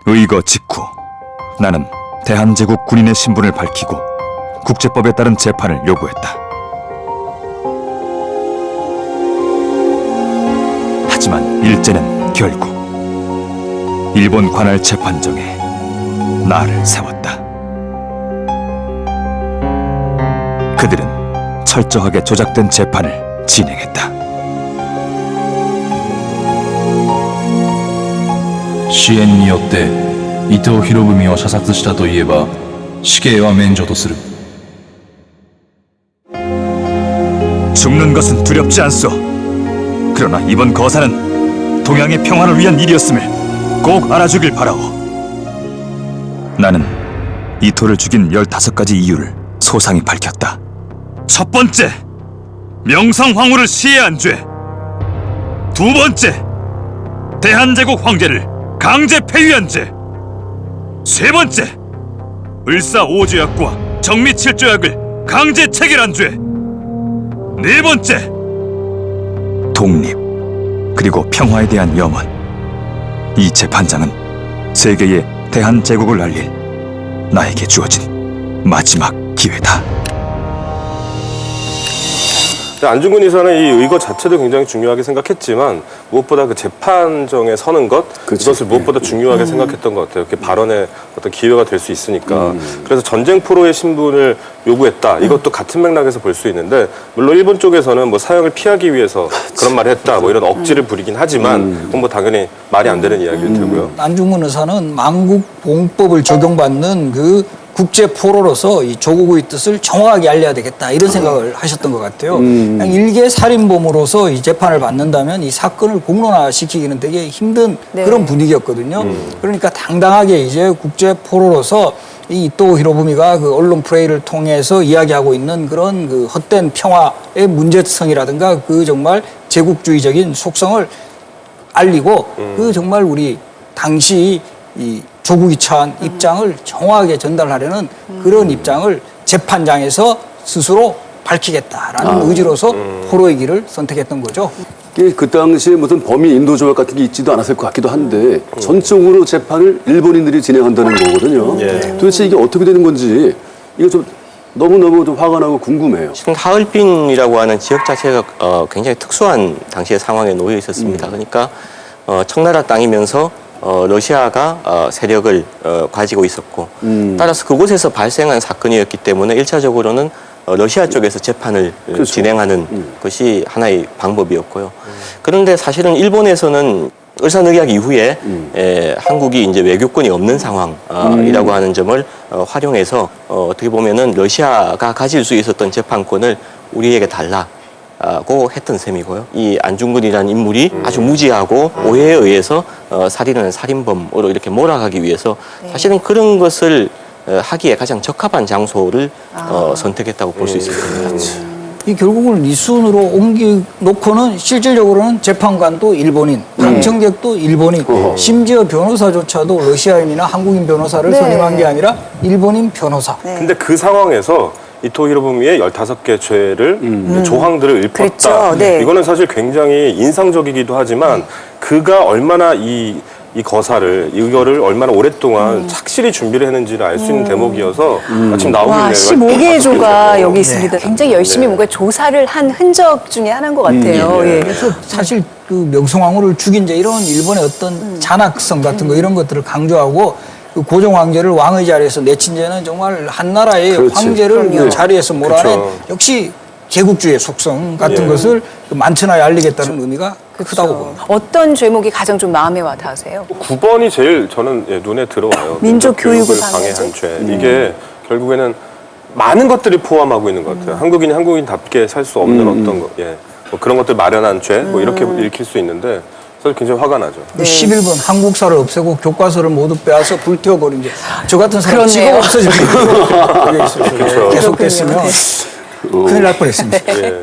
의거 직후 나는 대한제국 군인의 신분을 밝히고 국제법에 따른 재판을 요구했다. 하지만 일제는 결국 일본 관할 재판정에 나를 세웠다. 그들은 철저하게 조작된 재판을 진행했다. 支援によって伊藤博文を射殺したといえば死刑は免除とする。 죽는 것은 두렵지 않소. 그러나 이번 거사는 동양의 평화를 위한 일이었음을 꼭 알아주길 바라오. 나는 이토를 죽인 15가지 이유를 소상히 밝혔다. 첫 번째, 명성황후를 시해한 죄. 두 번째, 대한제국 황제를 강제 폐위한 죄. 세 번째, 을사오조약과 정미칠조약을 강제 체결한 죄. 네 번째, 독립 그리고 평화에 대한 염원. 이 재판장은 세계에 대한제국을 알릴 나에게 주어진 마지막 기회다. 안중근 의사는 이 의거 자체도 굉장히 중요하게 생각했지만 무엇보다 그 재판정에 서는 것, 그치. 이것을 무엇보다 중요하게 생각했던 것 같아요. 이렇게 발언의 어떤 기회가 될 수 있으니까. 그래서 전쟁 포로의 신분을 요구했다. 이것도 같은 맥락에서 볼 수 있는데 물론 일본 쪽에서는 뭐 사형을 피하기 위해서 그런 말을 했다. 뭐 이런 억지를 부리긴 하지만 그건 뭐 당연히 말이 안 되는 이야기일 테고요. 안중근 의사는 만국봉법을 적용받는 그 국제 포로로서 이 조국의 뜻을 정확하게 알려야 되겠다 이런 생각을 하셨던 것 같아요. 그냥 일개 살인범으로서 이 재판을 받는다면 이 사건을 공론화시키기는 되게 힘든 그런 분위기였거든요. 그러니까 당당하게 이제 국제 포로로서 이 이토 히로부미가 그 언론 플레이를 통해서 이야기하고 있는 그런 그 헛된 평화의 문제성이라든가 그 정말 제국주의적인 속성을 알리고 그 정말 우리 당시 이 조국이 처한 입장을 정확하게 전달하려는 그런 입장을 재판장에서 스스로 밝히겠다라는 의지로서 포로의 길을 선택했던 거죠. 그 당시에 무슨 범인 인도 조약 같은 게 있지도 않았을 것 같기도 한데 전적으로 재판을 일본인들이 진행한다는 거거든요. 도대체 이게 어떻게 되는 건지 이거 좀 너무너무 좀 화가 나고 궁금해요. 지금 하얼빈이라고 하는 지역 자체가 굉장히 특수한 당시의 상황에 놓여 있었습니다. 그러니까 청나라 땅이면서 러시아가 세력을 가지고 있었고 따라서 그곳에서 발생한 사건이었기 때문에 1차적으로는 러시아 쪽에서 재판을 그렇죠. 진행하는 것이 하나의 방법이었고요. 그런데 사실은 일본에서는 을사늑약 이후에 한국이 이제 외교권이 없는 상황이라고 하는 점을 활용해서 어떻게 보면은 러시아가 가질 수 있었던 재판권을 우리에게 달라고 했던 셈이고요. 이 안중근이라는 인물이 아주 무지하고 오해에 의해서 살인하는 살인범으로 이렇게 몰아가기 위해서 사실은 그런 것을 하기에 가장 적합한 장소를 선택했다고 볼 수 있을 겁니다. 이 결국은 리순으로 옮겨놓고는 실질적으로는 재판관도 일본인, 방청객도 일본인, 심지어 변호사조차도 러시아인이나 한국인 변호사를 선임한 게 아니라 일본인 변호사. 근데 그 상황에서 이토 히로부미의 15개 죄를 조항들을 읊었다. 그랬죠. 네. 이거는 사실 굉장히 인상적이기도 하지만 그가 얼마나 이 거사를 이거를 얼마나 오랫동안 착실히 준비를 했는지를 알 수 있는 대목이어서 마침 나오고 와, 있네요. 15개의 조가 여기 있습니다. 굉장히 열심히 뭔가 조사를 한 흔적 중에 하나인 것 같아요. 예. 그래서 사실 그 명성황후를 죽인 제 이런 일본의 어떤 잔악성 같은 거 이런 것들을 강조하고 그 고종 황제를 왕의 자리에서 내친 죄는 정말 한 나라의 그렇지. 황제를 그 자리에서 몰아낸 그렇죠. 역시 제국주의의 속성 같은 것을 만천하에 알리겠다는 의미가 크다고 봅니다. 어떤 죄목이 가장 좀 마음에 와 닿으세요? 9번이 제일 저는 눈에 들어와요. 민족 교육을 방해한 죄. 이게 결국에는 많은 것들을 포함하고 있는 것 같아요. 한국인이 한국인답게 살 수 없는 어떤 거, 뭐 그런 것들 마련한 죄, 뭐 이렇게 읽힐 수 있는데 사실 굉장히 화가 나죠. 11번 한국사를 없애고 교과서를 모두 빼앗아 불태워버린 죄. 저 같은 사람 그렇네요. 직업 없어질 거예요. 그렇죠. 계속됐으면 큰일 날 뻔했습니다. 예.